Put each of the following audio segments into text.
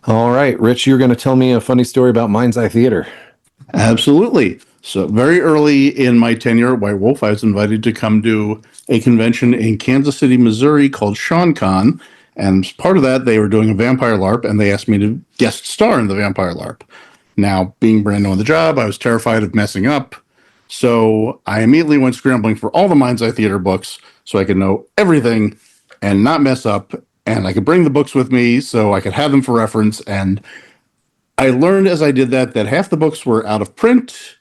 All right, Rich, you're going to tell me a funny story about Mind's Eye Theater. Absolutely. So, very early in my tenure at White Wolf, I was invited to come to a convention in Kansas City, Missouri called SeanCon. And as part of that, they were doing a vampire LARP, and they asked me to guest star in the vampire LARP. Now, being brand new on the job, I was terrified of messing up. So, I immediately went scrambling for all the Mind's Eye Theater books so I could know everything and not mess up. And I could bring the books with me so I could have them for reference. And I learned as I did that half the books were out of print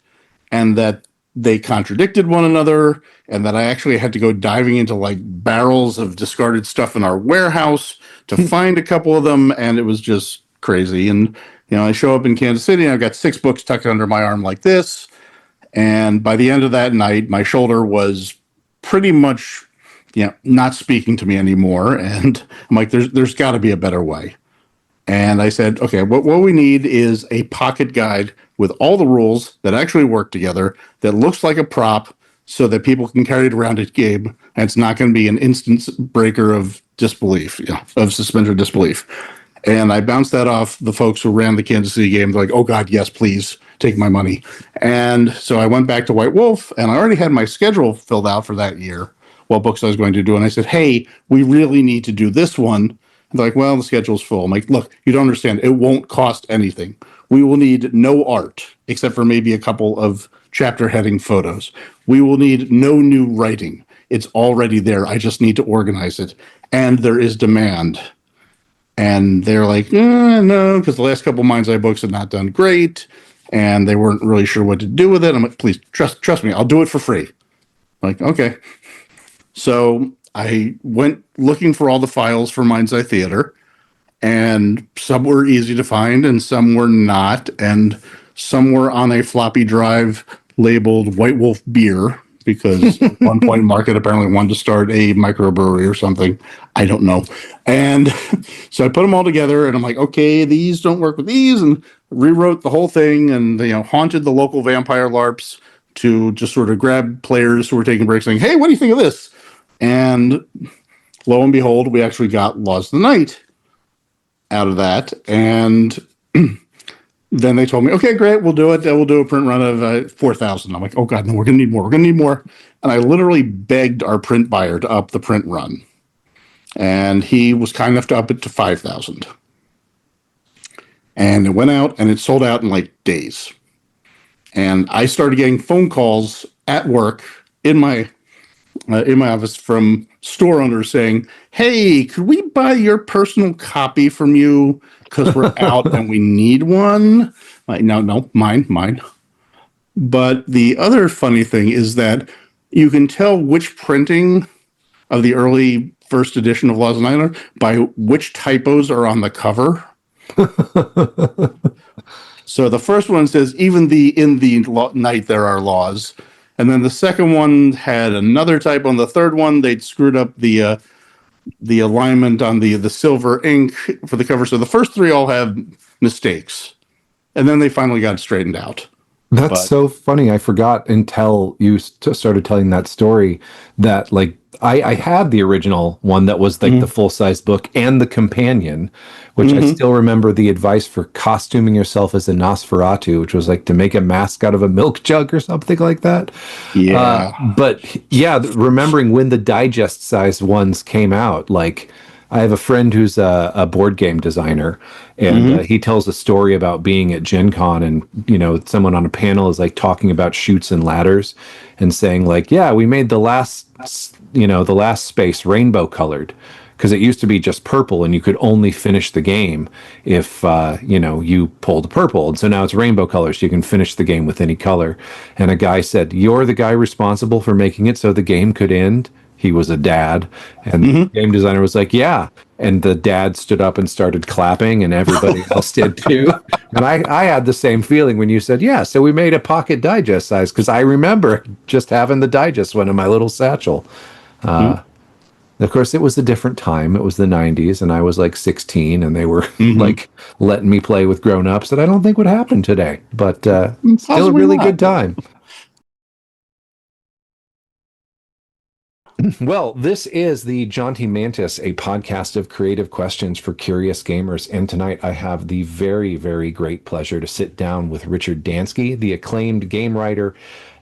and that they contradicted one another, and that I actually had to go diving into like barrels of discarded stuff in our warehouse to find a couple of them, and it was just crazy. And I show up in Kansas City and I've got 6 books tucked under my arm like this, and by the end of that night my shoulder was pretty much not speaking to me anymore, and I'm like, there's got to be a better way. And I said, okay, what we need is a pocket guide with all the rules that actually work together, that looks like a prop, so that people can carry it around at game, and it's not going to be an instant breaker of disbelief, of suspended disbelief. And I bounced that off the folks who ran the Kansas City game. They're like, oh God, yes, please take my money. And so I went back to White Wolf, and I already had my schedule filled out for that year, what books I was going to do. And I said, hey, we really need to do this one. And they're like, well, the schedule's full. I'm like, look, you don't understand. It won't cost anything. We will need no art, except for maybe a couple of chapter heading photos. We will need no new writing. It's already there. I just need to organize it. And there is demand. And they're like, no, because the last couple of Mind's Eye books had not done great, and they weren't really sure what to do with it. I'm like, please, trust me. I'll do it for free. I'm like, okay. So I went looking for all the files for Mind's Eye Theater, and some were easy to find and some were not, and some were on a floppy drive labeled White Wolf Beer, because at one point Market apparently wanted to start a microbrewery or something. I don't know. And so I put them all together, and I'm like, okay, these don't work with these, and rewrote the whole thing, and haunted the local vampire LARPs to just sort of grab players who were taking breaks saying, hey, what do you think of this? And lo and behold, we actually got Laws of the Night out of that. And then they told me, okay, great, we'll do it. We'll do a print run of 4,000. I'm like, oh God, no, we're going to need more. We're going to need more. And I literally begged our print buyer to up the print run. And he was kind enough to up it to 5,000. And it went out, and it sold out in like days. And I started getting phone calls at work in my office from store owners saying, hey, could we buy your personal copy from you? Because we're out and we need one. Like, no, mine. But the other funny thing is that you can tell which printing of the early first edition of Laws of Night by which typos are on the cover. So the first one says, even in the night there are laws. And then the second one had another typo. On the third one, they'd screwed up the alignment on the silver ink for the cover. So the first three all have mistakes. And then they finally got it straightened out. That's so funny. I forgot until you started telling that story that, like, I had the original one that was like the full-size book and the companion, which I still remember the advice for costuming yourself as a Nosferatu, which was like to make a mask out of a milk jug or something like that. Yeah. But yeah, remembering when the digest-sized ones came out, like, I have a friend who's a board game designer, and he tells a story about being at Gen Con, and someone on a panel is like talking about chutes and ladders and saying like, yeah, we made the last space rainbow colored, because it used to be just purple and you could only finish the game if you pulled purple, and so now it's rainbow colors, so you can finish the game with any color. And a guy said, you're the guy responsible for making it so the game could end. He was a dad, and the game designer was like, yeah. And the dad stood up and started clapping, and everybody else did too. And I had the same feeling when you said, yeah, so we made a pocket digest size, because I remember just having the digest one in my little satchel. Of course, it was a different time. It was the 90s, and I was like 16, and they were like letting me play with grown-ups that I don't think would happen today. But still a really good time. Well, this is the Jaunty Mantis, a podcast of creative questions for curious gamers. And tonight I have the very, very great pleasure to sit down with Richard Dansky, the acclaimed game writer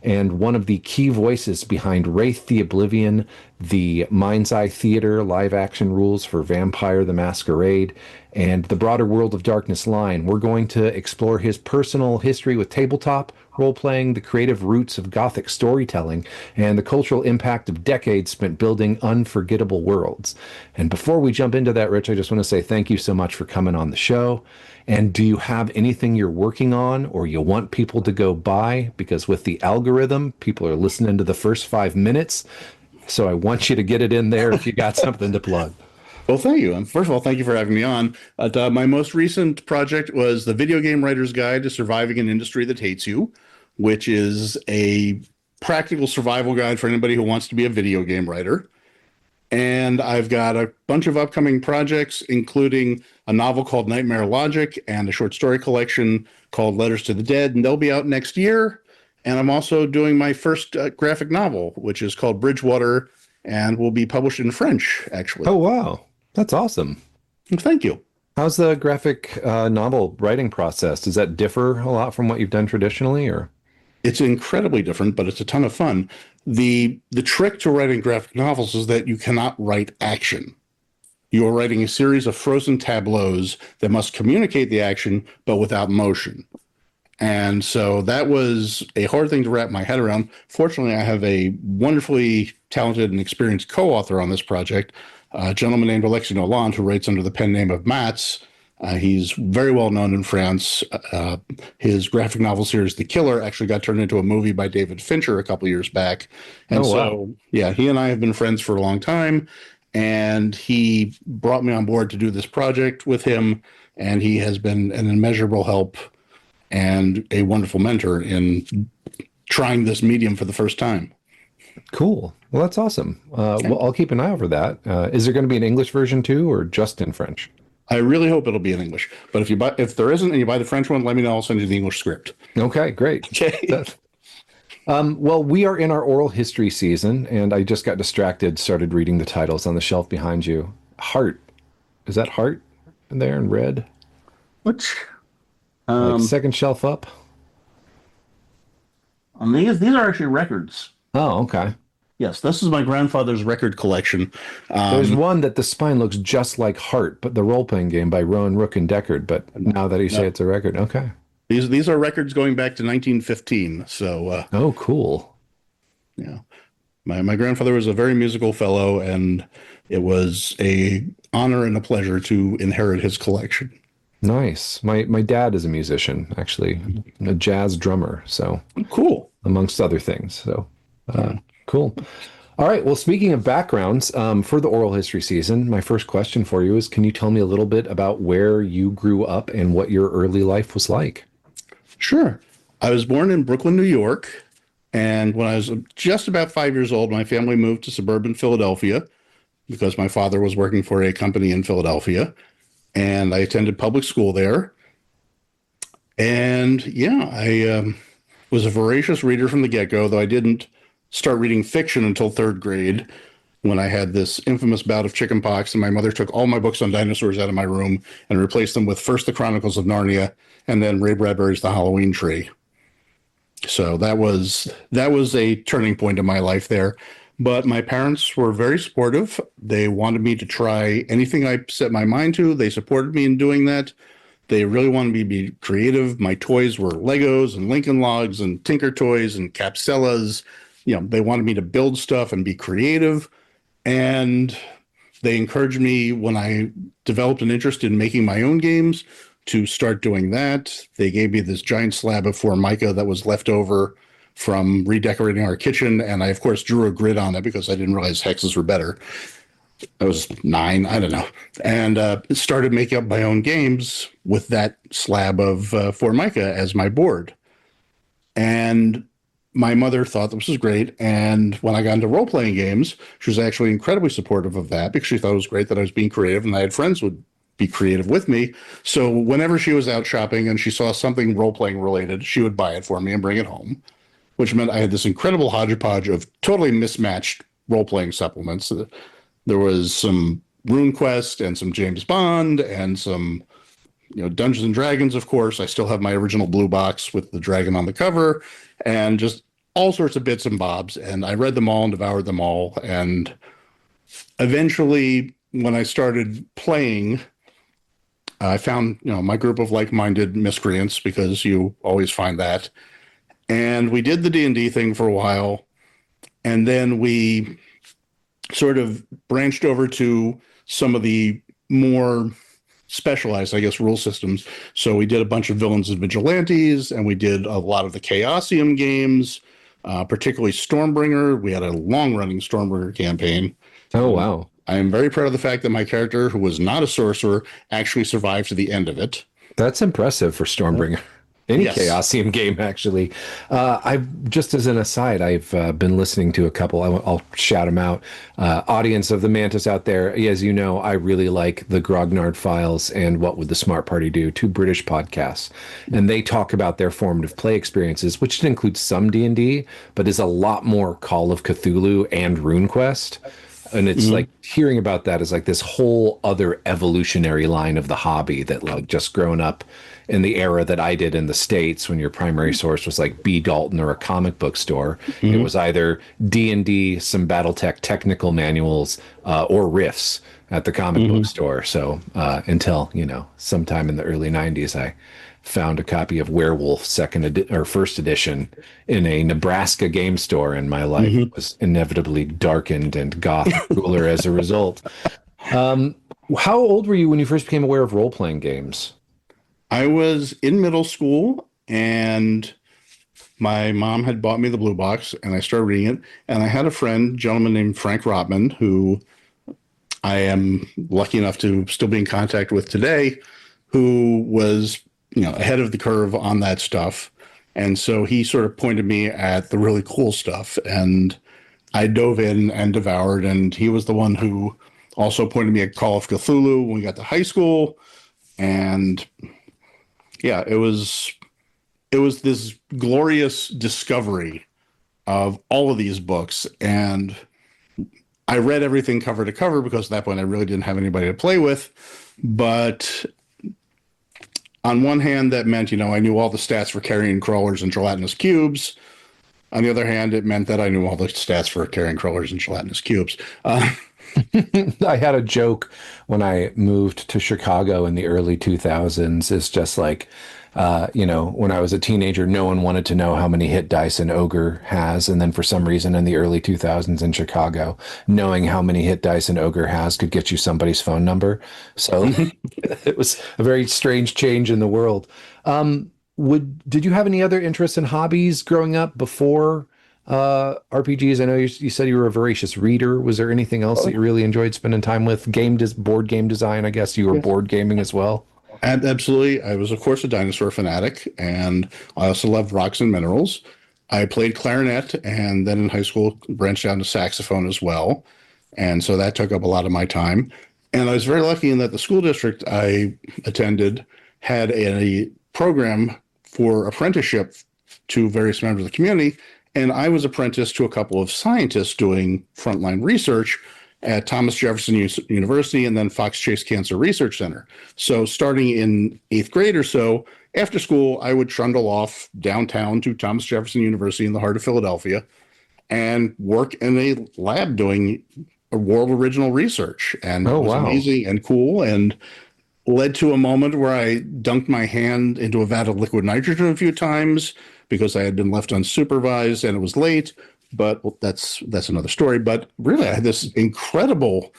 and one of the key voices behind Wraith the Oblivion, the Mind's Eye Theater live action rules for Vampire the Masquerade, and the broader World of Darkness line. We're going to explore his personal history with tabletop, role-playing, the creative roots of Gothic storytelling, and the cultural impact of decades spent building unforgettable worlds. And before we jump into that, Rich, I just want to say thank you so much for coming on the show. And do you have anything you're working on or you want people to go buy? Because with the algorithm, people are listening to the first 5 minutes. So I want you to get it in there if you got something to plug. Well, thank you. And first of all, thank you for having me on. My most recent project was the Video Game Writer's Guide to Surviving an Industry That Hates You, which is a practical survival guide for anybody who wants to be a video game writer. And I've got a bunch of upcoming projects, including a novel called Nightmare Logic and a short story collection called Letters to the Dead, and they'll be out next year. And I'm also doing my first graphic novel, which is called Bridgewater, and will be published in French, actually. Oh, wow. That's awesome. Thank you. How's the graphic novel writing process? Does that differ a lot from what you've done traditionally, or? It's incredibly different, but it's a ton of fun. The trick to writing graphic novels is that you cannot write action. You are writing a series of frozen tableaus that must communicate the action, but without motion. And so that was a hard thing to wrap my head around. Fortunately, I have a wonderfully talented and experienced co-author on this project, a gentleman named Alexis Noland, who writes under the pen name of Mats. He's very well known in France. His graphic novel series, The Killer, actually got turned into a movie by David Fincher a couple years back. And yeah, he and I have been friends for a long time. And he brought me on board to do this project with him. And he has been an immeasurable help and a wonderful mentor in trying this medium for the first time. Cool. Well, that's awesome. Well, I'll keep an eye over that. Is there going to be an English version too, or just in French? I really hope it'll be in English. But if there isn't and you buy the French one, let me know. I'll send you the English script. Okay, great. Okay. Well, we are in our oral history season, and I just got distracted, started reading the titles on the shelf behind you. Heart. Is that Heart in there in red? Which? Like second shelf up? These are actually records. Oh, okay. Yes, this is my grandfather's record collection. There's one that the spine looks just like Heart, but the role-playing game by Rowan Rook and Deckard. But now that you say it's a record, okay. These are records going back to 1915. So. Oh, cool. Yeah, my grandfather was a very musical fellow, and it was a honor and a pleasure to inherit his collection. Nice. My dad is a musician, actually, a jazz drummer. So cool, amongst other things. So. Cool. All right. Well, speaking of backgrounds, for the oral history season, my first question for you is, can you tell me a little bit about where you grew up and what your early life was like? Sure. I was born in Brooklyn, New York. And when I was just about 5 years old, my family moved to suburban Philadelphia because my father was working for a company in Philadelphia. And I attended public school there. And yeah, I was a voracious reader from the get-go, though I didn't start reading fiction until third grade, when I had this infamous bout of chickenpox, and my mother took all my books on dinosaurs out of my room and replaced them with first the Chronicles of Narnia and then Ray Bradbury's The Halloween Tree. So that was a turning point in my life there. But my parents were very supportive. They wanted me to try anything I set my mind to. They supported me in doing that. They really wanted me to be creative. My toys were Legos and Lincoln Logs and Tinker Toys and Capsellas. They wanted me to build stuff and be creative. And they encouraged me, when I developed an interest in making my own games, to start doing that. They gave me this giant slab of Formica that was left over from redecorating our kitchen. And I, of course, drew a grid on it because I didn't realize hexes were better. I was 9, I don't know. And started making up my own games with that slab of Formica as my board. And my mother thought this was great. And when I got into role-playing games, she was actually incredibly supportive of that because she thought it was great that I was being creative and I had friends who would be creative with me. So whenever she was out shopping and she saw something role-playing related, she would buy it for me and bring it home, which meant I had this incredible hodgepodge of totally mismatched role-playing supplements. There was some RuneQuest and some James Bond and some, Dungeons and Dragons, of course. I still have my original blue box with the dragon on the cover, and just all sorts of bits and bobs. And I read them all and devoured them all. And eventually, when I started playing, I found, my group of like-minded miscreants, because you always find that. And we did the D&D thing for a while. And then we sort of branched over to some of the more specialized, I guess, rule systems. So we did a bunch of villains and vigilantes, and we did a lot of the Chaosium games, particularly Stormbringer. We had a long-running Stormbringer campaign. Oh, wow. I am very proud of the fact that my character, who was not a sorcerer, actually survived to the end of it. That's impressive for Stormbringer. Any Chaosium game, actually. I just as an aside, I've been listening to a couple. I'll shout them out. Audience of the Mantis out there, as you know, I really like the Grognard Files and What Would the Smart Party Do, 2 British podcasts, and they talk about their formative play experiences, which includes some D&D, but is a lot more Call of Cthulhu and RuneQuest. And it's like hearing about that is like this whole other evolutionary line of the hobby that, like, just growing up in the era that I did in the States, when your primary source was like B. Dalton or a comic book store. It was either D&D, some Battletech technical manuals, or riffs at the comic book store. So until, sometime in the early 90s, I found a copy of Werewolf first edition in a Nebraska game store, and my life was inevitably darkened and goth cooler as a result. How old were you when you first became aware of role-playing games? I was in middle school, and my mom had bought me the blue box, and I started reading it. And I had a gentleman named Frank Rotman, who I am lucky enough to still be in contact with today, who was ahead of the curve on that stuff. And so he sort of pointed me at the really cool stuff, and I dove in and devoured. And he was the one who also pointed me at Call of Cthulhu when we got to high school. And yeah, it was this glorious discovery of all of these books. And I read everything cover to cover, because at that point I really didn't have anybody to play with. But on one hand, that meant, I knew all the stats for carrion crawlers and gelatinous cubes. On the other hand, it meant that I knew all the stats for carrion crawlers and gelatinous cubes. I had a joke when I moved to Chicago in the early 2000s. It's just like, when I was a teenager, no one wanted to know how many hit dice an ogre has. And then for some reason in the early 2000s in Chicago, knowing how many hit dice an ogre has could get you somebody's phone number. So it was a very strange change in the world. Did you have any other interests and hobbies growing up before RPGs? I know you said you were a voracious reader. Was there anything else that you really enjoyed spending time with? Board game design, I guess you were board gaming as well. Absolutely. I was, of course, a dinosaur fanatic, and I also loved rocks and minerals. I played clarinet, and then in high school branched out to saxophone as well. And so that took up a lot of my time. And I was very lucky in that the school district I attended had a program for apprenticeship to various members of the community. And I was apprenticed to a couple of scientists doing frontline research at Thomas Jefferson University and then Fox Chase Cancer Research Center. So starting in 8th grade or so, after school, I would trundle off downtown to Thomas Jefferson University in the heart of Philadelphia and work in a lab doing a world original research. And it was amazing and cool, and led to a moment where I dunked my hand into a vat of liquid nitrogen a few times because I had been left unsupervised and it was late. But that's another story. But really, I had this incredible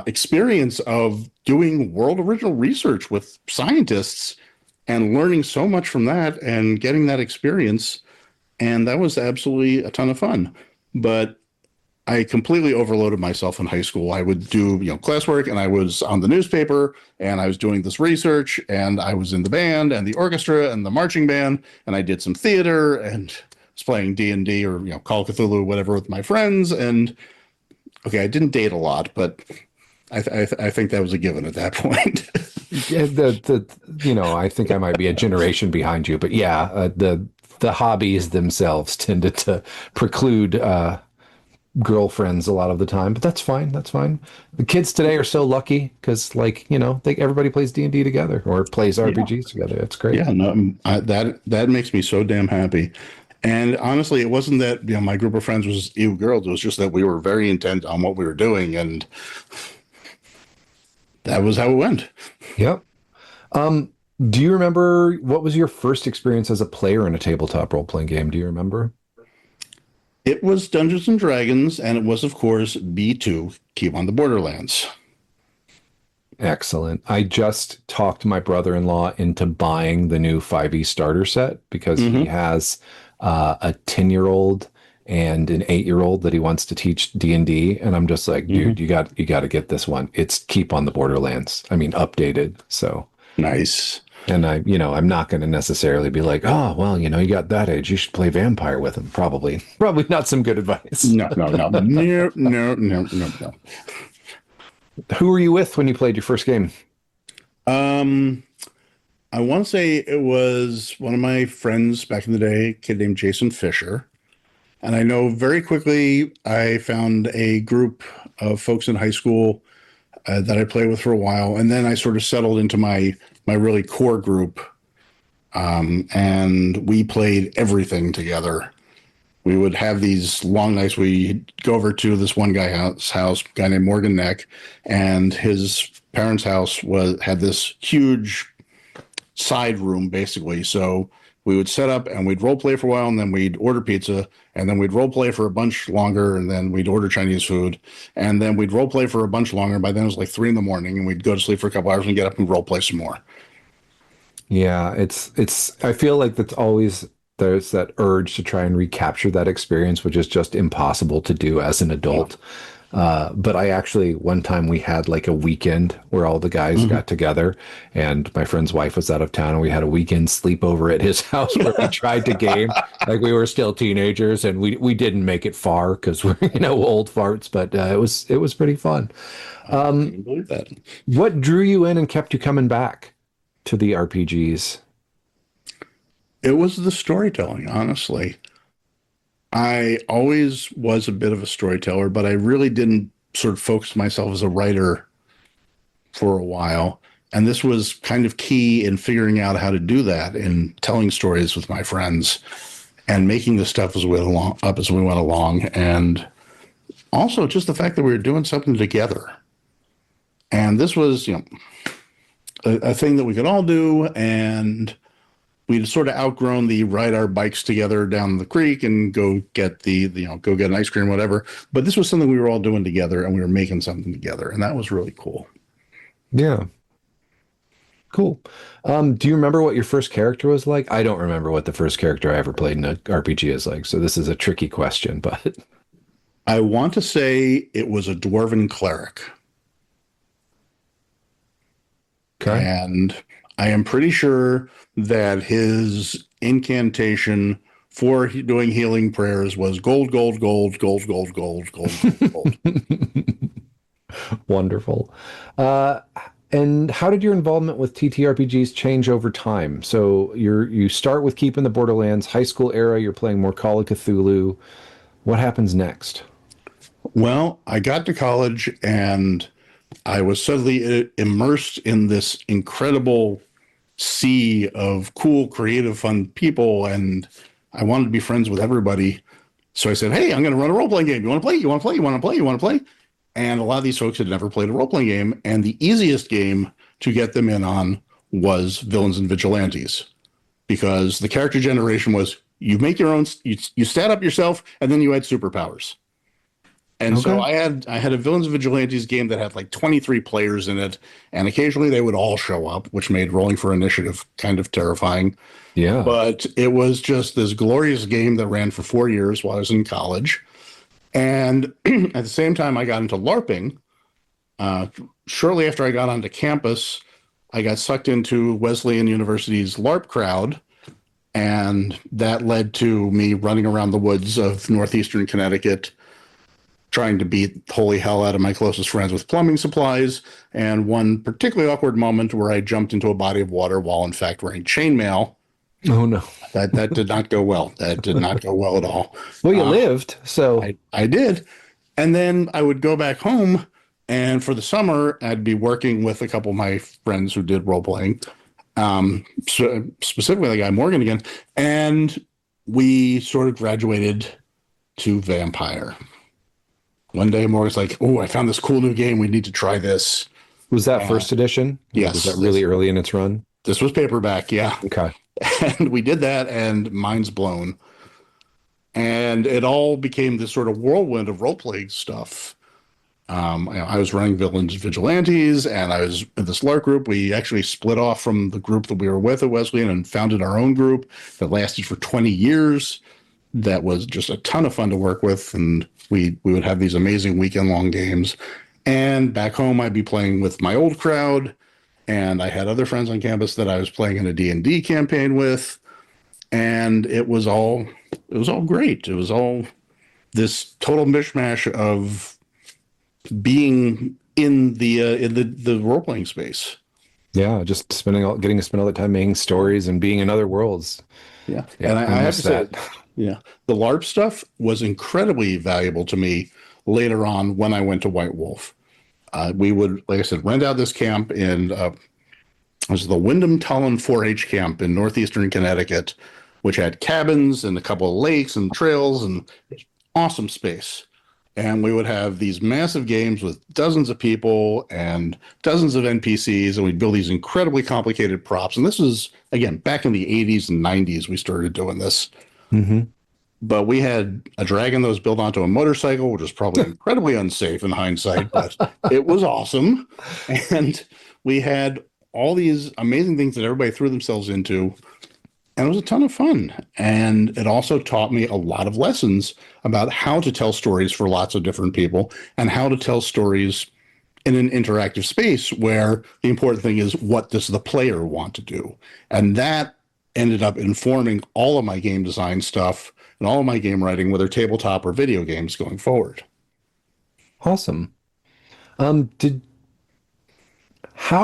experience of doing world original research with scientists and learning so much from that and getting that experience. And that was absolutely a ton of fun. But I completely overloaded myself in high school. I would do, classwork, and I was on the newspaper, and I was doing this research, and I was in the band and the orchestra and the marching band, and I did some theater and was playing D&D or, Call of Cthulhu, whatever, with my friends. And okay, I didn't date a lot, but I think that was a given at that point. Yeah, I think I might be a generation behind you, but yeah, the hobbies themselves tended to preclude girlfriends a lot of the time, but that's fine. That's fine. The kids today are so lucky because, like, everybody plays D&D together or plays Yeah. RPGs together. It's great. Yeah, no, that makes me so damn happy. And honestly, it wasn't that my group of friends was ew girls. It was just that we were very intent on what we were doing, and that was how it went. Yep. Do you remember what was your first experience as a player in a tabletop role playing game? Do you remember? It was Dungeons and Dragons, and it was, of course, B2, Keep on the Borderlands. Excellent. I just talked my brother-in-law into buying the new 5e starter set because he has a 10-year-old and an 8-year-old that he wants to teach D&D, and I'm just like, dude, you got to get this one. It's Keep on the Borderlands. I mean, updated. So Nice. and I'm not going to necessarily be like, oh, well, you got that age. You should play vampire with him. Probably not some good advice. No, no, no, no, no, no, no, no. Who were you with when you played your first game? I want to say it was one of my friends back in the day, a kid named Jason Fisher. And I know very quickly I found a group of folks in high school that I played with for a while. And then I sort of settled into my really core group. And we played everything together. We would have these long nights. We'd go over to this one guy's house, a guy named Morgan Neck, and his parents' house had this huge side room, basically. So we would set up and we'd role play for a while, and then we'd order pizza, and then we'd role play for a bunch longer, and then we'd order Chinese food, and then we'd role play for a bunch longer. By then it was like 3 a.m, and we'd go to sleep for a couple hours and get up and role play some more. Yeah, I feel like there's that urge to try and recapture that experience, which is just impossible to do as an adult. But I actually, one time we had like a weekend where all the guys got together, and my friend's wife was out of town, and we had a weekend sleepover at his house where we tried to game. Like, we were still teenagers, and we didn't make it far because we're, old farts, but it was pretty fun. I can believe that. What drew you in and kept you coming back to the RPGs? It was the storytelling, honestly. I always was a bit of a storyteller, but I really didn't sort of focus myself as a writer for a while. And this was kind of key in figuring out how to do that, in telling stories with my friends and making the stuff as we went along. And also just the fact that we were doing something together. And this was, a thing that we could all do. And we'd sort of outgrown the ride our bikes together down the creek and go get go get an ice cream, whatever. But this was something we were all doing together, and we were making something together. And that was really cool. Yeah. Cool. Do you remember what your first character was like? I don't remember what the first character I ever played in an RPG is like. So this is a tricky question, but I want to say it was a dwarven cleric. okay. And I am pretty sure that his incantation for doing healing prayers was gold, gold, gold, gold, gold, gold, gold, gold, gold. Wonderful. And how did your involvement with TTRPGs change over time? So you start with Keep in the Borderlands, high school era, you're playing more Call of Cthulhu. What happens next? Well, I got to college and I was suddenly immersed in this incredible sea of cool, creative, fun people, and I wanted to be friends with everybody. So I said, hey, I'm going to run a role-playing game. You want to play? You want to play? You want to play? You want to play? And a lot of these folks had never played a role-playing game, and the easiest game to get them in on was Villains and Vigilantes, because the character generation was you make your own, you stat up yourself, and then you add superpowers. And Okay. so I had a Villains and Vigilantes game that had like 23 players in it, and occasionally they would all show up, which made rolling for initiative kind of terrifying. Yeah. But it was just this glorious game that ran for 4 years while I was in college. And at the same time, I got into LARPing. Shortly after I got onto campus, I got sucked into Wesleyan University's LARP crowd, and that led to me running around the woods of northeastern Connecticut, trying to beat holy hell out of my closest friends with plumbing supplies, and one particularly awkward moment where I jumped into a body of water while in fact wearing chainmail. Oh no. That did not go well. That did not go well at all. Well, you lived, so I did. And then I would go back home, and for the summer, I'd be working with a couple of my friends who did role playing, so specifically the guy Morgan again, and we sort of graduated to Vampire. One day, Morgan's like, "Oh, I found this cool new game. We need to try this." Was that first edition? Yes. Was that really early in its run? This was paperback, yeah. Okay. And we did that, and mind's blown. And it all became this sort of whirlwind of role-playing stuff. I was running Villains Vigilantes, and I was in this LARP group. We actually split off from the group that we were with at Wesleyan and founded our own group that lasted for 20 years. That was just a ton of fun to work with, and we would have these amazing weekend-long games. And back home, I'd be playing with my old crowd, and I had other friends on campus that I was playing in a D&D campaign with, and it was all great. It was all this total mishmash of being in the role playing space. Yeah, just getting to spend all the time making stories and being in other worlds. Yeah, and I have to say, yeah, the LARP stuff was incredibly valuable to me later on when I went to White Wolf. We would, like I said, rent out this camp in it was the Wyndham Tullen 4-H camp in northeastern Connecticut, which had cabins and a couple of lakes and trails and awesome space. And we would have these massive games with dozens of people and dozens of NPCs, and we'd build these incredibly complicated props. And this was, again, back in the 80s and 90s, we started doing this. Mm-hmm. But we had a dragon that was built onto a motorcycle, which was probably incredibly unsafe in hindsight, but it was awesome. And we had all these amazing things that everybody threw themselves into. And it was a ton of fun. And it also taught me a lot of lessons about how to tell stories for lots of different people and how to tell stories in an interactive space where the important thing is, what does the player want to do? And that ended up informing all of my game design stuff and all of my game writing, whether tabletop or video games, going forward. Awesome. How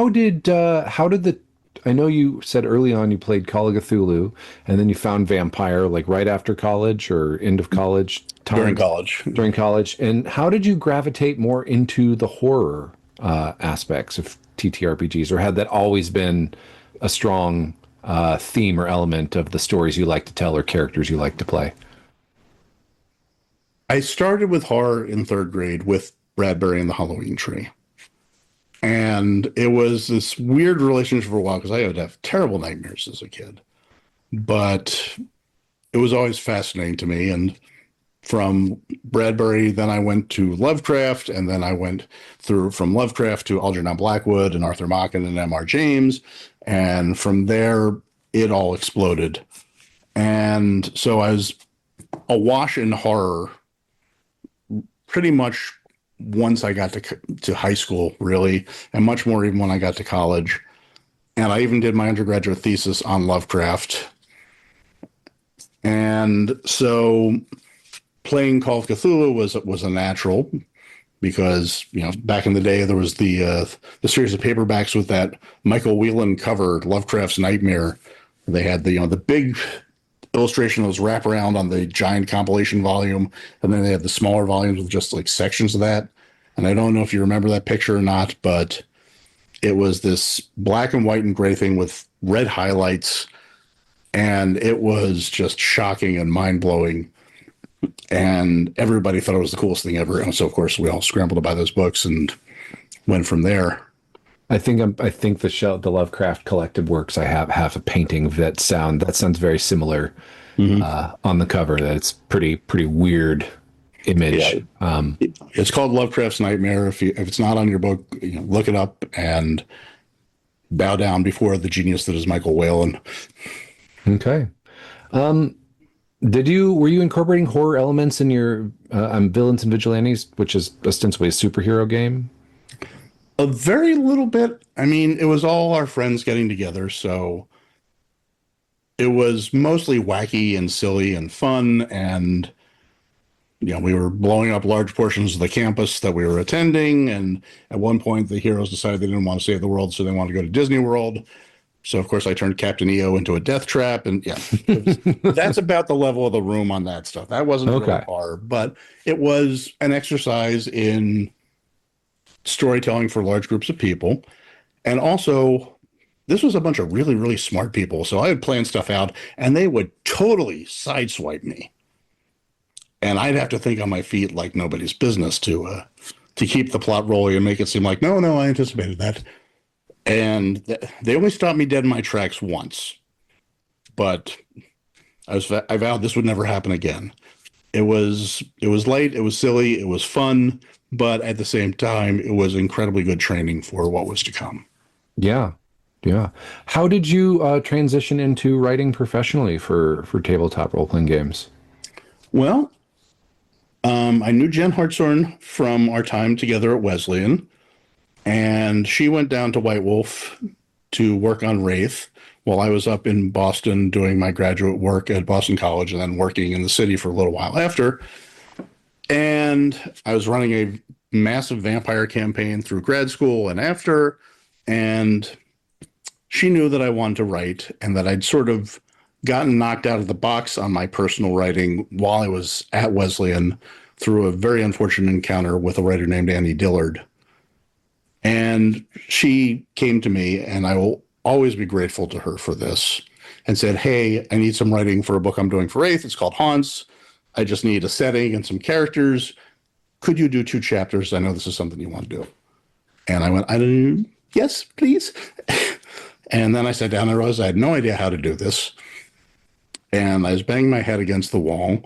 did the I know you said early on you played Call of Cthulhu, and then you found Vampire like right after college or end of college time? During college. And how did you gravitate more into the horror aspects of TTRPGs, or had that always been a strong theme or element of the stories you like to tell or characters you like to play? I started with horror in third grade with Bradbury and the Halloween Tree. And it was this weird relationship for a while because I would have terrible nightmares as a kid. But it was always fascinating to me. And from Bradbury, then I went to Lovecraft, and then I went through from Lovecraft to Algernon Blackwood and Arthur Machen and M.R. James. And from there, it all exploded. And so I was awash in horror pretty much once I got to high school, really, and much more even when I got to college. And I even did my undergraduate thesis on Lovecraft. And so playing Call of Cthulhu was a natural because, you know, back in the day there was the series of paperbacks with that Michael Whelan cover, Lovecraft's Nightmare. They had the big illustration that was wraparound on the giant compilation volume, and then they had the smaller volumes with just like sections of that. And I don't know if you remember that picture or not, but it was this black and white and gray thing with red highlights, and it was just shocking and mind-blowing. And everybody thought it was the coolest thing ever. And so, of course, we all scrambled to buy those books and went from there. I think the Lovecraft collected works I have a painting that sounds very similar on the cover. That it's pretty weird image. Yeah. It's called Lovecraft's Nightmare. If it's not on your book, look it up and bow down before the genius that is Michael Whelan. Okay. Were you incorporating horror elements in your Villains and Vigilantes, which is ostensibly a superhero game? A very little bit. I mean, it was all our friends getting together, so it was mostly wacky and silly and fun, and we were blowing up large portions of the campus that we were attending, and at one point the heroes decided they didn't want to save the world, so they wanted to go to Disney World. So of course I turned Captain EO into a death trap, and yeah, that's about the level of the room on that stuff. That wasn't really Okay. hard, but it was an exercise in storytelling for large groups of people. And also, this was a bunch of really, really smart people. So I would plan stuff out and they would totally sideswipe me. And I'd have to think on my feet like nobody's business to keep the plot rolling and make it seem like, no, no, I anticipated that. And they only stopped me dead in my tracks once. But I vowed this would never happen again. It was late, it was silly, it was fun, but at the same time, it was incredibly good training for what was to come. Yeah. Yeah. How did you transition into writing professionally for tabletop role playing games? Well, I knew Jen Hartshorn from our time together at Wesleyan, and she went down to White Wolf to work on Wraith while I was up in Boston doing my graduate work at Boston College and then working in the city for a little while after. And I was running a massive vampire campaign through grad school and after. And she knew that I wanted to write and that I'd sort of gotten knocked out of the box on my personal writing while I was at Wesleyan through a very unfortunate encounter with a writer named Annie Dillard. And she came to me, and I will always be grateful to her for this, and said, hey, I need some writing for a book I'm doing for Wraith. It's called Haunts. I just need a setting and some characters. Could you do 2 chapters? I know this is something you want to do. And I went, yes, please. And then I sat down and I realized I had no idea how to do this. And I was banging my head against the wall.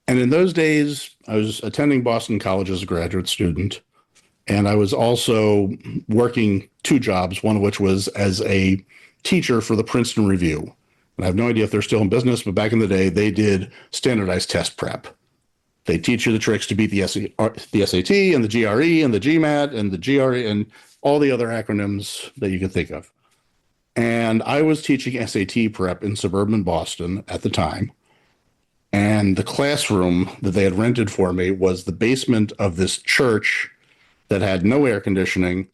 And in those days, I was attending Boston College as a graduate student. And I was also working 2 jobs, one of which was as a teacher for the Princeton Review. And I have no idea if they're still in business, but back in the day, they did standardized test prep. They teach you the tricks to beat the SAT and the GRE and the GMAT and the GRE and all the other acronyms that you could think of. And I was teaching SAT prep in suburban Boston at the time. And the classroom that they had rented for me was the basement of this church that had no air conditioning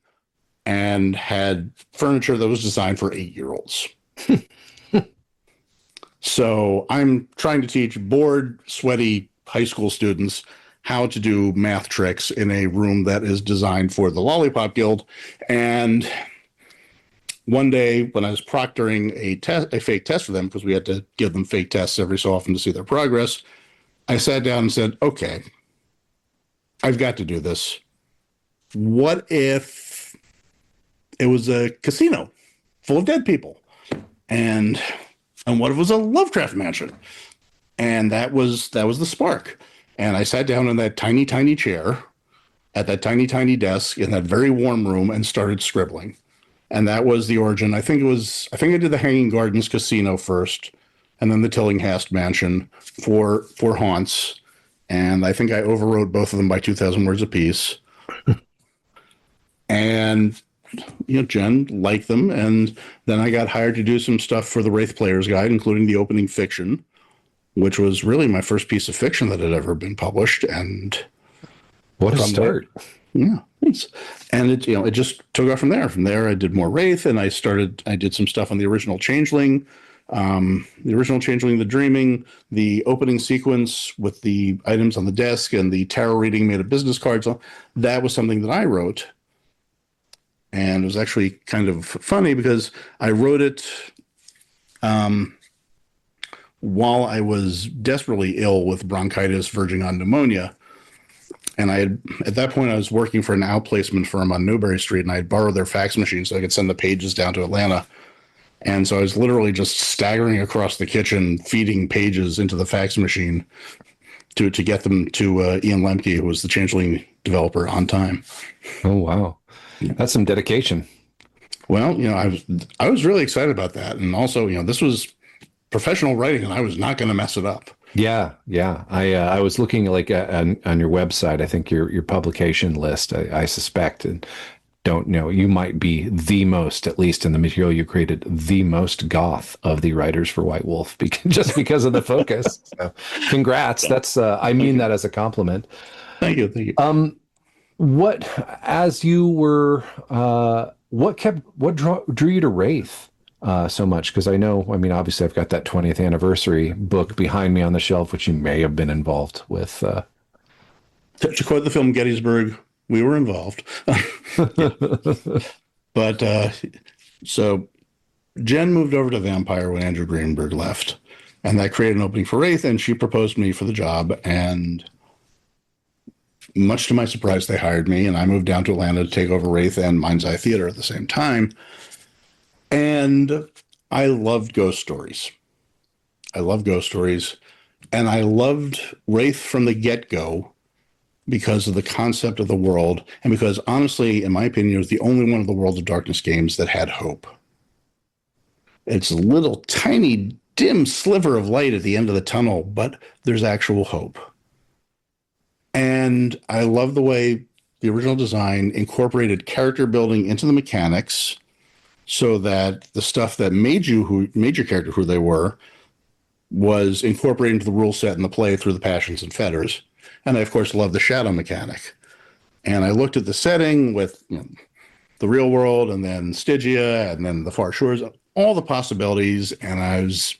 and had furniture that was designed for 8-year-olds. So I'm trying to teach bored, sweaty high school students how to do math tricks in a room that is designed for the Lollipop Guild. And one day when I was proctoring a fake test for them, because we had to give them fake tests every so often to see their progress, I sat down and said, okay, I've got to do this. What if it was a casino full of dead people? And what if it was a Lovecraft mansion? And that was the spark. And I sat down in that tiny, tiny chair at that tiny, tiny desk in that very warm room and started scribbling. And that was the origin. I think I did the Hanging Gardens Casino first, and then the Tillinghast Mansion for Haunts. And I think I overwrote both of them by 2,000 words apiece. And Jen liked them, and then I got hired to do some stuff for the Wraith Player's Guide, including the opening fiction, which was really my first piece of fiction that had ever been published. And what a start! Yeah, thanks. And it just took off from there. From there, I did more Wraith, and I did some stuff on the original Changeling, the Dreaming, the opening sequence with the items on the desk, and the tarot reading made of business cards. That was something that I wrote. And it was actually kind of funny because I wrote it while I was desperately ill with bronchitis verging on pneumonia. And at that point, I was working for an outplacement firm on Newbury Street, and I had borrowed their fax machine so I could send the pages down to Atlanta. And so I was literally just staggering across the kitchen, feeding pages into the fax machine to get them to Ian Lemke, who was the Changeling developer, on time. Oh, wow. That's some dedication. Well, I was really excited about that. And also, this was professional writing and I was not going to mess it up. Yeah. Yeah. I was looking on your website, I think your publication list, I suspect, and don't know, you might be the most, at least in the material you created, the most goth of the writers for White Wolf, just because of the focus. So, congrats. That's, I mean that as a compliment. Thank you. Thank you. What drew you to Wraith? so much because I know, I mean, obviously I've got that 20th anniversary book behind me on the shelf, which you may have been involved with. To quote the film Gettysburg, we were involved. But so Jen moved over to Vampire when Andrew Greenberg left, and that created an opening for Wraith, and she proposed me for the job. And much to my surprise, they hired me, and I moved down to Atlanta to take over Wraith and Mind's Eye Theater at the same time. And I loved ghost stories. I love ghost stories, and I loved Wraith from the get-go because of the concept of the world, and because honestly, in my opinion, it was the only one of the World of Darkness games that had hope. It's a little tiny, dim sliver of light at the end of the tunnel, but there's actual hope. And I love the way the original design incorporated character building into the mechanics so that the stuff that made your character who they were was incorporated into the rule set and the play through the passions and fetters. And I, of course, love the shadow mechanic. And I looked at the setting with the real world and then Stygia and then the Far Shores, all the possibilities. And I was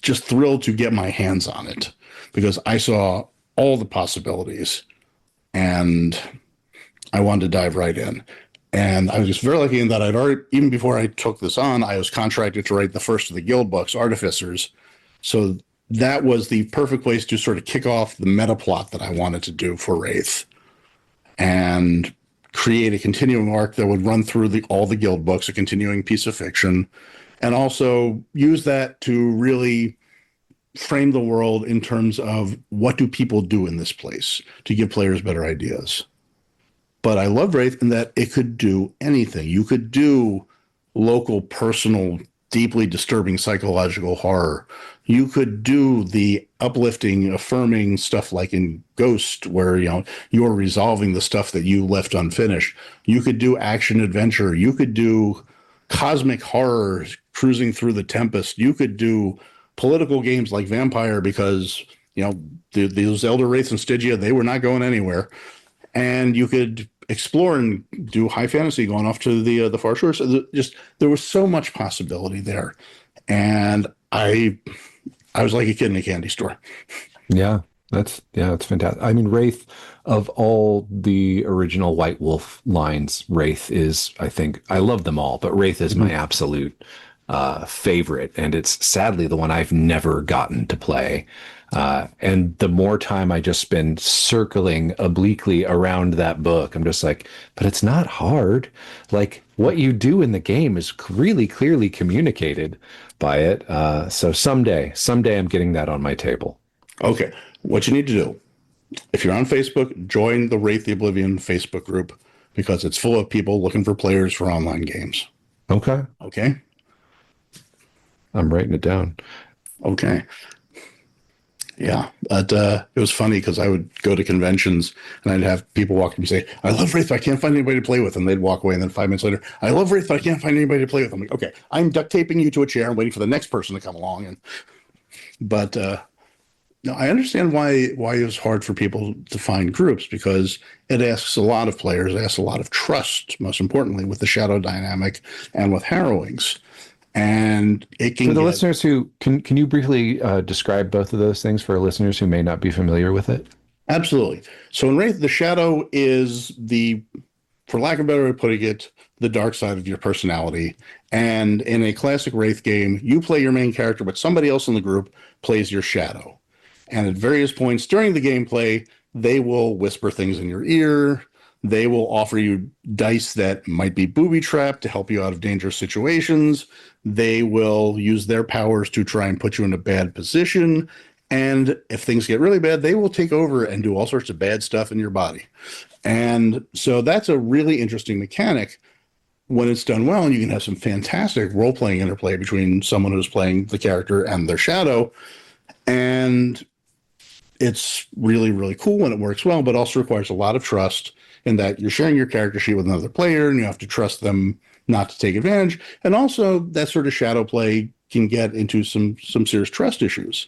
just thrilled to get my hands on it because I saw all the possibilities and I wanted to dive right in. And I was just very lucky in that I'd already, even before I took this on, I was contracted to write the first of the guild books, Artificers. So that was the perfect place to sort of kick off the meta plot that I wanted to do for Wraith and create a continuing arc that would run through all the guild books, a continuing piece of fiction, and also use that to really frame the world in terms of what do people do in this place to give players better ideas. But I loved Wraith in that it could do anything. You could do local, personal, deeply disturbing psychological horror. You could do the uplifting, affirming stuff like in Ghost, where you're resolving the stuff that you left unfinished. You could do action adventure. You could do cosmic horror, cruising through the Tempest. You could do political games like Vampire because those Elder Wraiths and Stygia, they were not going anywhere. And you could explore and do high fantasy going off to the Far Shores. So there was so much possibility there. And I was like a kid in a candy store. Yeah, that's fantastic. I mean, Wraith, of all the original White Wolf lines, Wraith is, I think, I love them all, but Wraith is my absolute favorite. And it's sadly the one I've never gotten to play. And the more time I just spend circling obliquely around that book, I'm just like, but it's not hard. Like what you do in the game is really clearly communicated by it. So someday I'm getting that on my table. Okay. What you need to do, if you're on Facebook, join the Wraith the Oblivion Facebook group because it's full of people looking for players for online games. Okay. Okay. I'm writing it down. Okay. Yeah, but it was funny because I would go to conventions and I'd have people walk up and say, I love Wraith, but I can't find anybody to play with. And they'd walk away. And then 5 minutes later, I love Wraith, but I can't find anybody to play with. I'm like, okay, I'm duct taping you to a chair and waiting for the next person to come along. But no, I understand why it was hard for people to find groups because it asks a lot of players, it asks a lot of trust, most importantly, with the shadow dynamic and with harrowings. And it can for the listeners who can you briefly describe both of those things for listeners who may not be familiar with it? Absolutely. So in Wraith, the shadow is for lack of a better way of putting it, the dark side of your personality. And in a classic Wraith game, you play your main character, but somebody else in the group plays your shadow. And at various points during the gameplay, they will whisper things in your ear. They will offer you dice that might be booby-trapped to help you out of dangerous situations. They will use their powers to try and put you in a bad position. And if things get really bad, they will take over and do all sorts of bad stuff in your body. And so that's a really interesting mechanic when it's done well. And you can have some fantastic role-playing interplay between someone who's playing the character and their shadow. And it's really, really cool when it works well, but also requires a lot of trust in that you're sharing your character sheet with another player and you have to trust them not to take advantage. And also that sort of shadow play can get into some serious trust issues.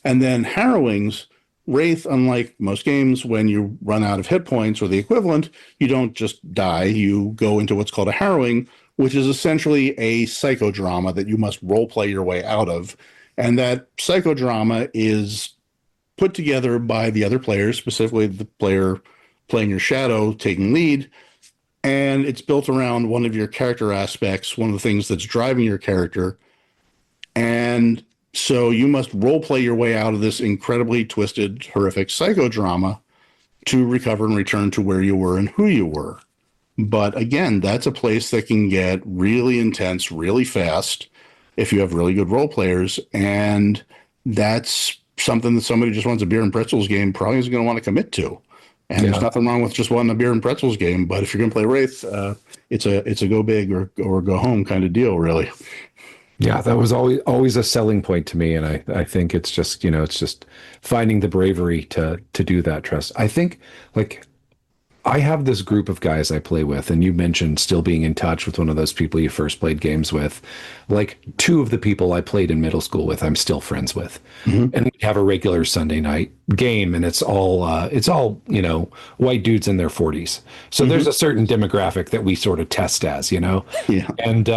And then harrowings, Wraith, unlike most games, when you run out of hit points or the equivalent, you don't just die. You go into what's called a harrowing which is essentially a psychodrama that you must role play your way out of. And that psychodrama is put together by the other players, specifically the player playing your shadow, taking lead. And it's built around one of your character aspects, one of the things that's driving your character. And so you must role play your way out of this incredibly twisted, horrific psychodrama to recover and return to where you were and who you were. But again, that's a place that can get really intense really fast if you have really good role players. And that's something that somebody who just wants a beer and pretzels game probably isn't going to want to commit to. And there's nothing wrong with just wanting a beer and pretzels game. But if you're going to play Wraith, it's a go big or go home kind of deal, really. Yeah, that was always a selling point to me, and I think it's just it's just finding the bravery to do that. Trust. I think like I have this group of guys I play with, and you mentioned still being in touch with one of those people you first played games with. Like two of the people I played in middle school with, I'm still friends with, and we have a regular Sunday night game, and it's all white dudes in their 40s. So there's a certain demographic that we sort of test as, Yeah. And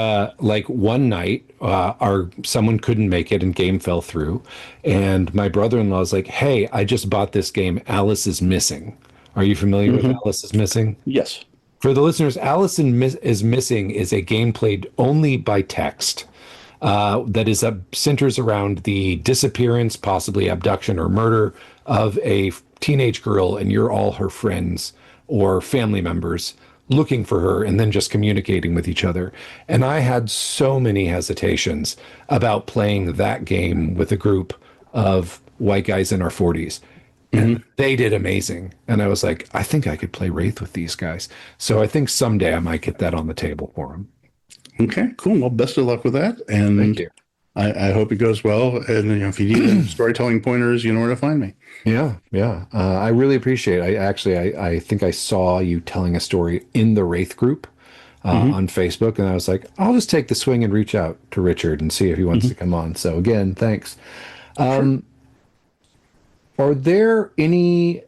like one night, someone couldn't make it, and game fell through, and my brother-in-law was like, "Hey, I just bought this game. Alice is Missing. Are you familiar with Alice is Missing?" Yes. For the listeners, Alice is Missing is a game played only by text that is centers around the disappearance, possibly abduction or murder of a teenage girl, and you're all her friends or family members looking for her and then just communicating with each other. And I had so many hesitations about playing that game with a group of white guys in our 40s. And they did amazing. And I was like, I think I could play Wraith with these guys. So I think someday I might get that on the table for them. Okay, cool. Well, best of luck with that. And Thank you. I hope it goes well. And if you need storytelling pointers, you know where to find me. Yeah. I really appreciate it. I think I saw you telling a story in the Wraith group on Facebook. And I was like, I'll just take the swing and reach out to Richard and see if he wants to come on. So again, thanks. Sure. Are there any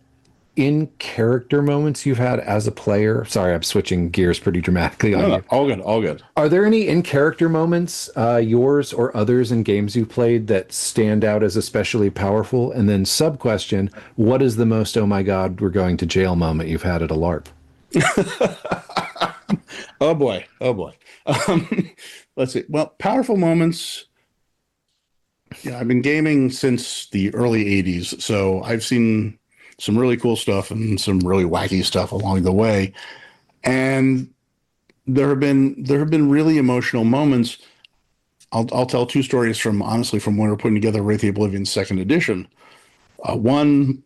in-character moments you've had as a player? Sorry, I'm switching gears pretty dramatically on you. All good, all good. Are there any in-character moments, yours or others in games you've played that stand out as especially powerful? And then sub-question, what is the most, oh my God, we're going to jail moment you've had at a LARP? Oh boy. Let's see. Well, powerful moments. Yeah, I've been gaming since the early 80s, so I've seen some really cool stuff and some really wacky stuff along the way. And there have been really emotional moments. I'll tell two stories from when we were putting together Wraith the Oblivion second edition. One,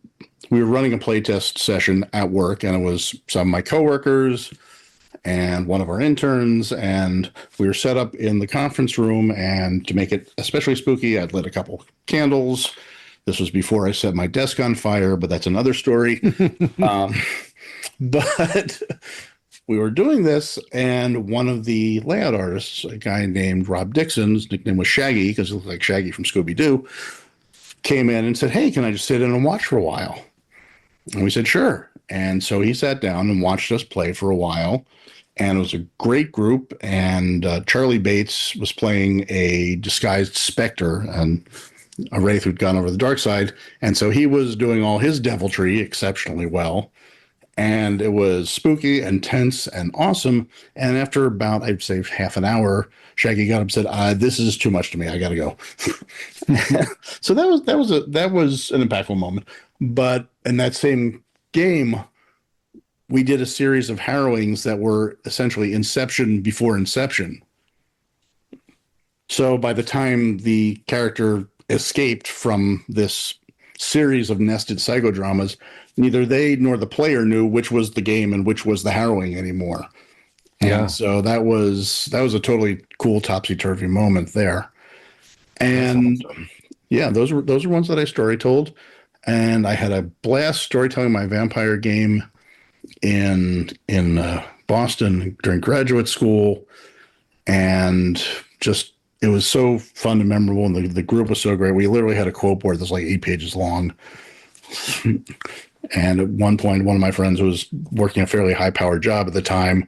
we were running a playtest session at work, and it was some of my coworkers and one of our interns, and we were set up in the conference room, and to make it especially spooky, I'd lit a couple candles. This was before I set my desk on fire, but that's another story. But we were doing this, and one of the layout artists, a guy named Rob Dixon, his nickname was Shaggy because he looked like Shaggy from Scooby-Doo, came in and said, "Hey, can I just sit in and watch for a while?" And we said, "Sure." And so he sat down and watched us play for a while. And it was a great group. And Charlie Bates was playing a disguised specter and a Wraith who'd gone over the dark side. And so he was doing all his deviltry exceptionally well. And it was spooky and tense and awesome. And after about, I'd say, half an hour, Shaggy got up and said, "This is too much to me. I got to go." So that was an impactful moment. But in that same game, we did a series of harrowings that were essentially Inception before Inception. So by the time the character escaped from this series of nested psychodramas, neither they nor the player knew which was the game and which was the harrowing anymore. Yeah. And so that was a totally cool topsy-turvy moment there. And awesome. Yeah, those are ones that I story told. And I had a blast storytelling my vampire game in Boston during graduate school, and just it was so fun and memorable, and the group was so great. We literally had a quote board that's like 8 pages long. And at one point, one of my friends who was working a fairly high-powered job at the time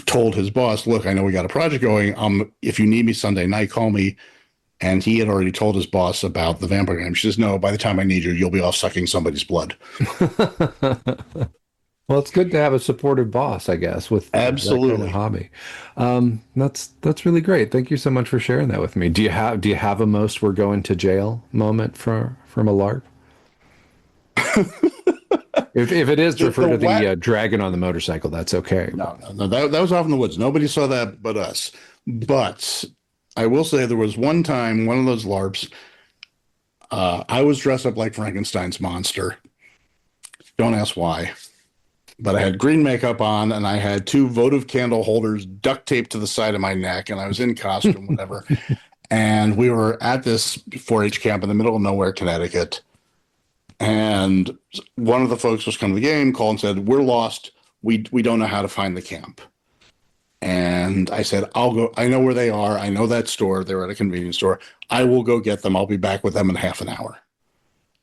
told his boss, look, I know we got a project going. If you need me Sunday night, call me. And he had already told his boss about the vampire game. She says, no, by the time I need you, you'll be off sucking somebody's blood. Well, it's good to have a supportive boss, I guess, with that kind of Absolutely. hobby. That's really great. Thank you so much for sharing that with me. Do you have a most we're going to jail moment from a LARP? If it is, refer to the dragon on the motorcycle. That's okay. No, that was off in the woods. Nobody saw that but us. But I will say there was one time, one of those LARPs, I was dressed up like Frankenstein's monster. Don't ask why. But I had green makeup on, and I had two votive candle holders duct taped to the side of my neck, and I was in costume, whatever. And we were at this 4-H camp in the middle of nowhere, Connecticut. And one of the folks was coming to the game, called and said, we're lost. We don't know how to find the camp. And I said, I'll go. I know where they are. I know that store. They're at a convenience store. I will go get them. I'll be back with them in half an hour.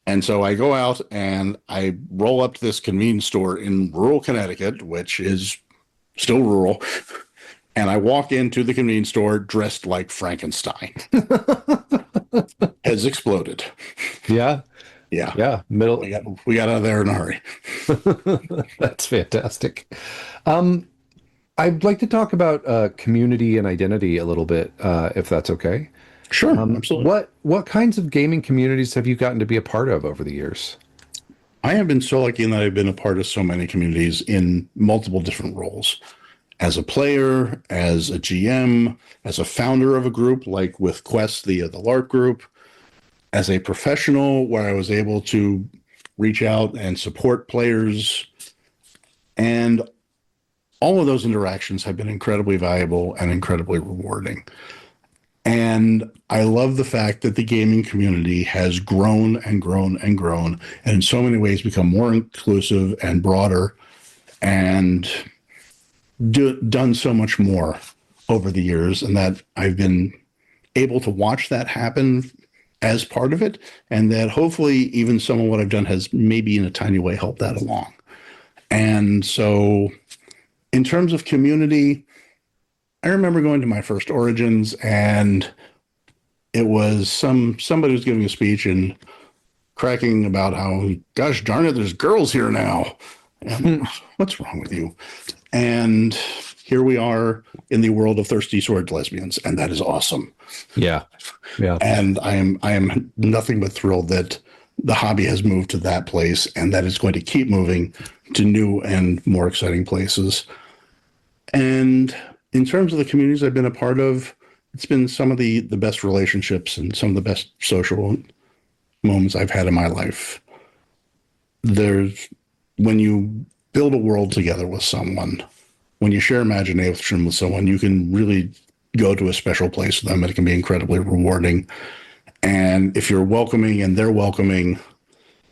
And so I go out and I roll up to this convenience store in rural Connecticut, which is still rural. And I walk into the convenience store dressed like Frankenstein. Has exploded. Yeah. Yeah. Yeah. Middle. We got out of there in a hurry. That's fantastic. I'd like to talk about community and identity a little bit, if that's okay. Sure. Absolutely. What kinds of gaming communities have you gotten to be a part of over the years? I have been so lucky in that I've been a part of so many communities in multiple different roles. As a player, as a GM, as a founder of a group, like with Quest, the LARP group, as a professional, where I was able to reach out and support players. And all of those interactions have been incredibly valuable and incredibly rewarding. And I love the fact that the gaming community has grown and grown and grown, and in so many ways become more inclusive and broader, and done so much more over the years. And that I've been able to watch that happen as part of it, and that hopefully even some of what I've done has maybe in a tiny way helped that along. And so in terms of community, I remember going to my first Origins, and it was somebody was giving a speech and cracking about how, gosh darn it, there's girls here now. And what's wrong with you? And here we are in the world of thirsty sword lesbians, and that is awesome. Yeah. Yeah. And I am nothing but thrilled that the hobby has moved to that place, and that it's going to keep moving to new and more exciting places. And in terms of the communities I've been a part of, it's been some of the best relationships and some of the best social moments I've had in my life. When you build a world together with someone, when you share imagination with someone, you can really go to a special place with them, and it can be incredibly rewarding. And if you're welcoming and they're welcoming,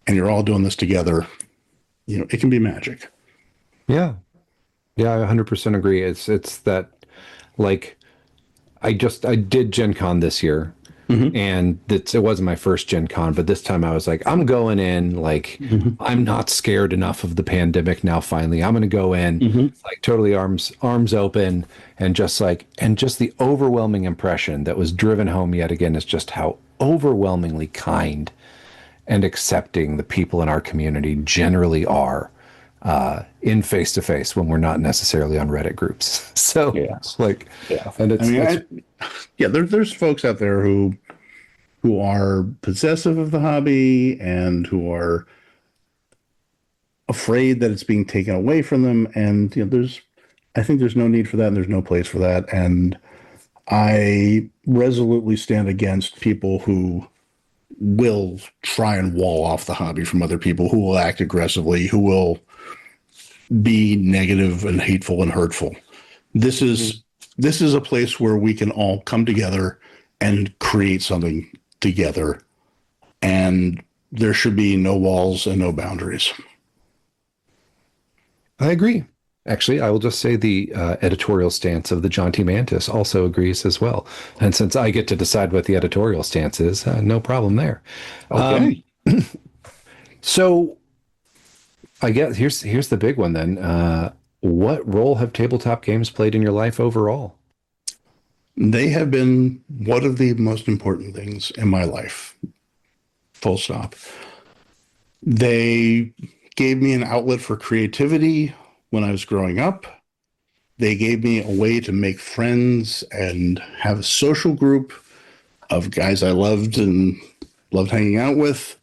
and you're all doing this together, it can be magic. Yeah. Yeah, I 100% agree. It's that, like, I did Gen Con this year, and it wasn't my first Gen Con, but this time I was like, I'm going in, like, I'm not scared enough of the pandemic now, finally. I'm going to go in, like, totally arms open, and just the overwhelming impression that was driven home yet again is just how overwhelmingly kind and accepting the people in our community generally are. In face-to-face when we're not necessarily on Reddit groups. So Yeah. And there's folks out there who are possessive of the hobby and who are afraid that it's being taken away from them. And I think there's no need for that, and there's no place for that. And I resolutely stand against people who will try and wall off the hobby from other people, who will act aggressively, who will be negative and hateful and hurtful. This is a place where we can all come together and create something together, and there should be no walls and no boundaries. I agree. Actually, I will just say the editorial stance of the John T. Mantis also agrees as well. And since I get to decide what the editorial stance is, no problem there. Okay. So I guess here's the big one then. what role have tabletop games played in your life overall? They have been one of the most important things in my life. Full stop. They gave me an outlet for creativity when I was growing up. They gave me a way to make friends and have a social group of guys I loved and loved hanging out with.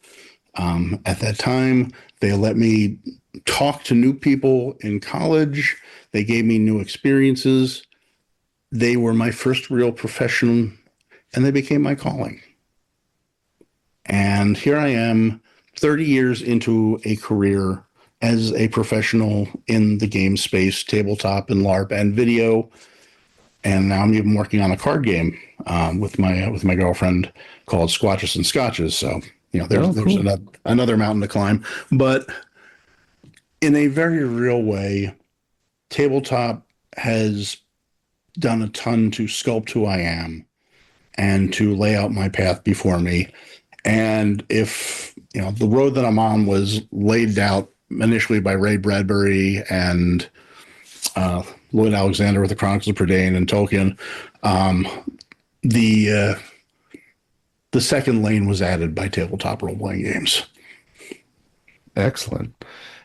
At that time, they let me talk to new people in college. They gave me new experiences. They were my first real profession, and they became my calling. And here I am, 30 years into a career as a professional in the game space, tabletop and LARP and video. And now I'm even working on a card game with my girlfriend called Squatches and Scotches. So there's another mountain to climb. But in a very real way, tabletop has done a ton to sculpt who I am and to lay out my path before me. And if the road that I'm on was laid out initially by Ray Bradbury and Lloyd Alexander with the Chronicles of Prydain and Tolkien, the second lane was added by tabletop role-playing games. Excellent.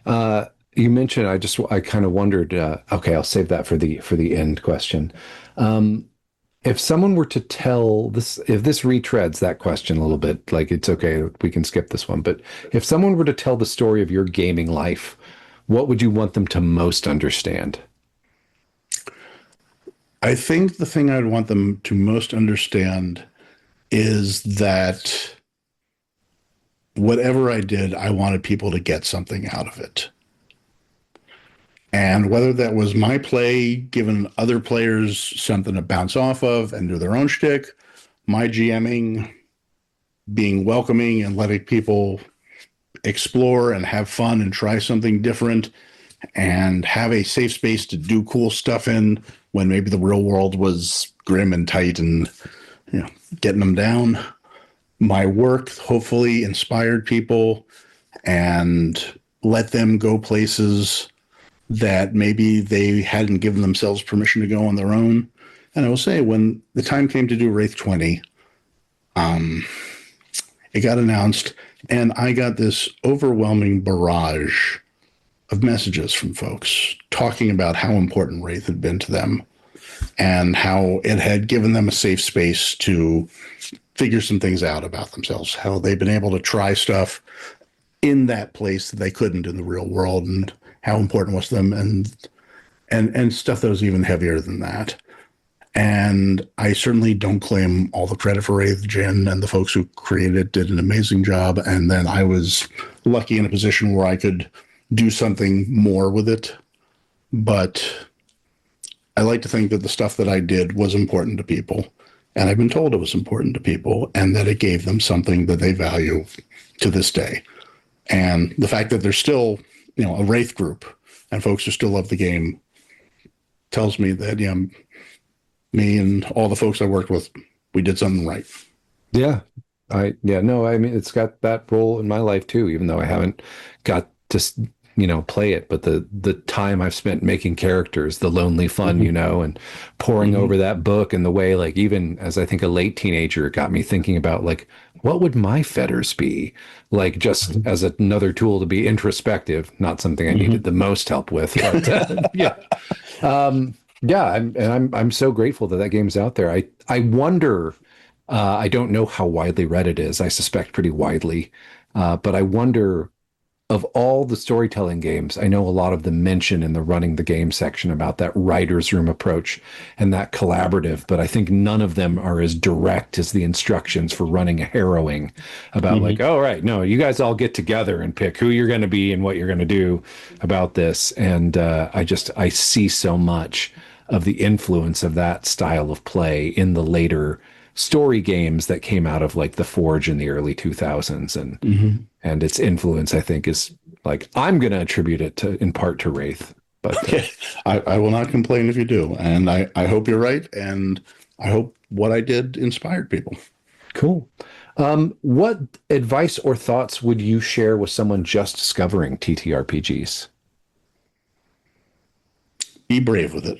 You mentioned, I kind of wondered, okay, I'll save that for the end question. If someone were to tell this, if this retreads that question a little bit, like it's okay, we can skip this one, but if someone were to tell the story of your gaming life, what would you want them to most understand? I think the thing I'd want them to most understand is that whatever I did, I wanted people to get something out of it. And whether that was my play, giving other players something to bounce off of and do their own shtick, my GMing, being welcoming and letting people explore and have fun and try something different and have a safe space to do cool stuff in when maybe the real world was grim and tight and getting them down. My work hopefully inspired people and let them go places that maybe they hadn't given themselves permission to go on their own. And I will say, when the time came to do Wraith 20, it got announced, and I got this overwhelming barrage of messages from folks talking about how important Wraith had been to them and how it had given them a safe space to figure some things out about themselves, how they've been able to try stuff in that place that they couldn't in the real world, and how important it was to them, and stuff that was even heavier than that. And I certainly don't claim all the credit for Wraith. Jen and the folks who created it did an amazing job. And then I was lucky in a position where I could do something more with it. But I like to think that the stuff that I did was important to people. And I've been told it was important to people and that it gave them something that they value to this day. And the fact that there's still, a Wraith group and folks who still love the game tells me that, me and all the folks I worked with, we did something right. Yeah. I mean, it's got that role in my life too, even though I haven't got to, play it, but the time I've spent making characters, the lonely fun, and poring over that book, and the way, like, even as I think a late teenager, it got me thinking about, like, what would my fetters be? Like, just as another tool to be introspective, not something I needed the most help with, but yeah. I'm so grateful that game's out there. I wonder, I don't know how widely read it is. I suspect pretty widely, but I wonder, of all the storytelling games, I know a lot of them mention in the running the game section about that writer's room approach and that collaborative, but I think none of them are as direct as the instructions for running a harrowing about like, oh, right, no, you guys all get together and pick who you're going to be and what you're going to do about this. And I see so much of the influence of that style of play in the later story games that came out of like the Forge in the early 2000s, and its influence, I think, is like, I'm going to attribute it in part to Wraith. But I will not complain if you do, and I hope you're right, and I hope what I did inspired people. Cool. What advice or thoughts would you share with someone just discovering TTRPGs? Be brave with it.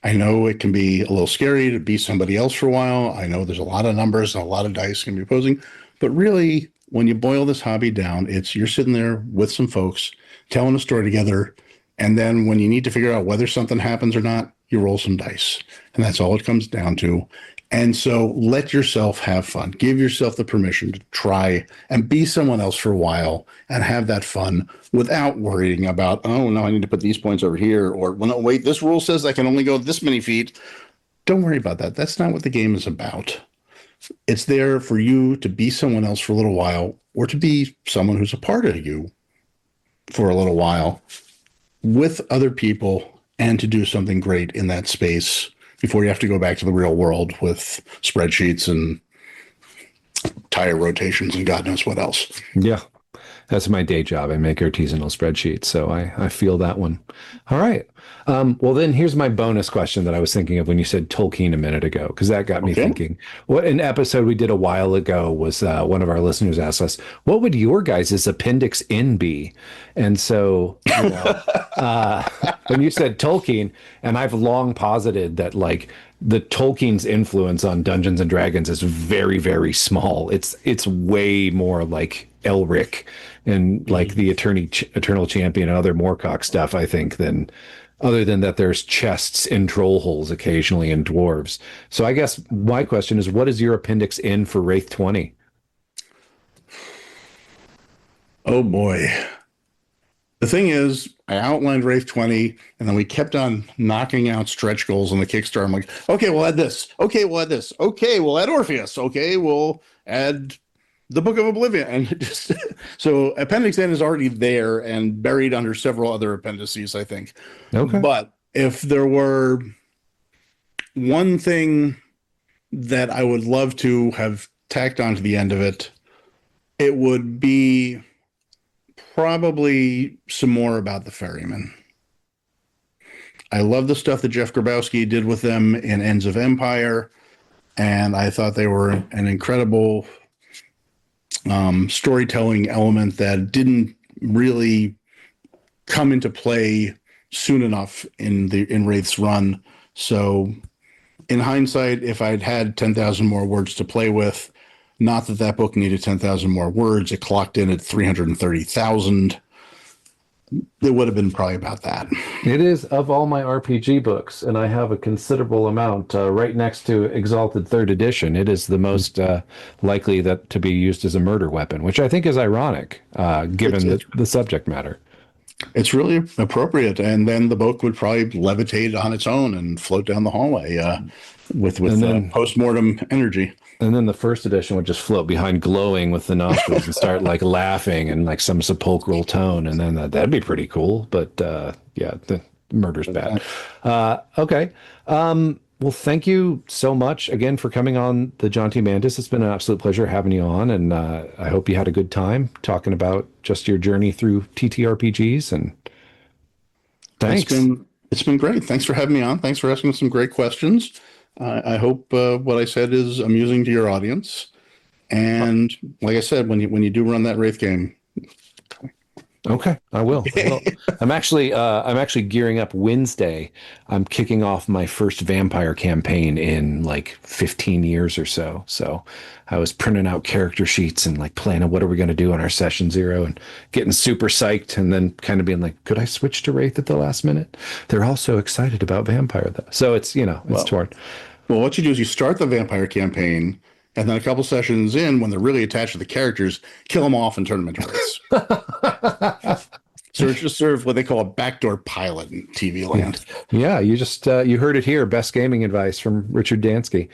I know it can be a little scary to be somebody else for a while. I know there's a lot of numbers and a lot of dice can be opposing, but really, when you boil this hobby down, it's you're sitting there with some folks telling a story together, and then when you need to figure out whether something happens or not, you roll some dice, and that's all it comes down to. And so let yourself have fun. Give yourself the permission to try and be someone else for a while and have that fun without worrying about, oh, no, I need to put these points over here. Or, well, no, wait, this rule says I can only go this many feet. Don't worry about that. That's not what the game is about. It's there for you to be someone else for a little while or to be someone who's a part of you for a little while with other people and to do something great in that space before you have to go back to the real world with spreadsheets and tire rotations and God knows what else. Yeah. That's my day job. I make artisanal spreadsheets, so I feel that one. All right. Well, then here's my bonus question that I was thinking of when you said Tolkien a minute ago, because that got me thinking. What an episode we did a while ago was one of our listeners asked us, "What would your guys' appendix in be?" And so, when you said Tolkien, and I've long posited that like the Tolkien's influence on Dungeons and Dragons is very, very small. It's way more like Elric and like the Eternal Champion and other Moorcock stuff, I think, than other than that there's chests in troll holes occasionally in dwarves. So I guess my question is, what is your appendix in for Wraith 20? Oh boy. The thing is, I outlined Wraith 20, and then we kept on knocking out stretch goals on the Kickstarter. I'm like, okay, we'll add this. Okay, we'll add this. Okay, we'll add Orpheus. Okay, we'll add the Book of Oblivion. And just so Appendix N is already there and buried under several other appendices, I think. Okay. But if there were one thing that I would love to have tacked onto the end of it, it would be probably some more about the ferryman. I love the stuff that Jeff Grabowski did with them in Ends of Empire, and I thought they were an incredible storytelling element that didn't really come into play soon enough in Wraith's run. So, in hindsight, if I'd had 10,000 more words to play with, not that that book needed 10,000 more words. It clocked in at 330,000. It would have been probably about that. It is of all my RPG books, and I have a considerable amount right next to Exalted Third Edition. It is the most likely that to be used as a murder weapon, which I think is ironic given the subject matter. It's really appropriate, and then the book would probably levitate on its own and float down the hallway with post-mortem energy. And then the first edition would just float behind glowing with the nostrils and start like laughing and like some sepulchral tone. And then that'd be pretty cool. But yeah, the murder's bad. Okay. Well, thank you so much again for coming on the John T. Mantis. It's been an absolute pleasure having you on. And I hope you had a good time talking about just your journey through TTRPGs. And thanks. It's been great. Thanks for having me on. Thanks for asking some great questions. I hope what I said is amusing to your audience. And like I said, when you do run that Wraith game. Okay, I will. I'm actually gearing up Wednesday. I'm kicking off my first vampire campaign in like 15 years or so. So I was printing out character sheets and like planning what are we going to do on our session 0 and getting super psyched and then kind of being like, could I switch to Wraith at the last minute? They're all so excited about vampire though. So it's, torn. Well, what you do is you start the vampire campaign, and then a couple sessions in, when they're really attached to the characters, kill them off and turn them into Wraiths. So it's just sort of what they call a backdoor pilot in TV land. Yeah, you just you heard it here. Best gaming advice from Richard Dansky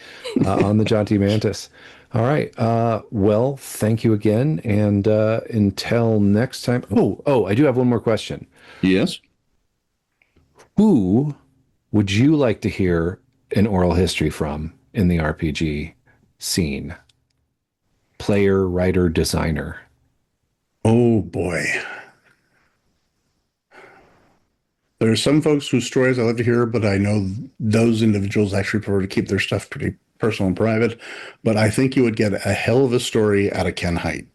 on the John T. Mantis. All right. Well, thank you again, and until next time. Oh, I do have one more question. Yes. Who would you like to hear an oral history from in the RPG scene? Player, writer, designer. Oh boy. There are some folks whose stories I love to hear, but I know those individuals actually prefer to keep their stuff pretty personal and private. But I think you would get a hell of a story out of Ken Hite.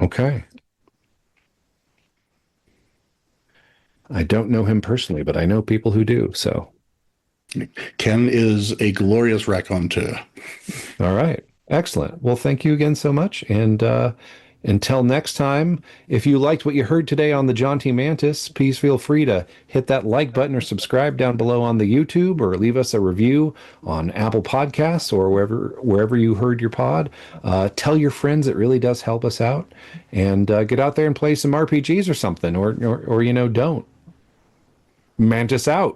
Okay. I don't know him personally, but I know people who do. So, Ken is a glorious raconteur. all right. Excellent. Well, thank you again so much. And until next time, if you liked what you heard today on the John T. Mantis, please feel free to hit that like button or subscribe down below on the YouTube, or leave us a review on Apple Podcasts or wherever you heard your pod. Tell your friends; it really does help us out. And get out there and play some RPGs or something, or don't. Mantis out.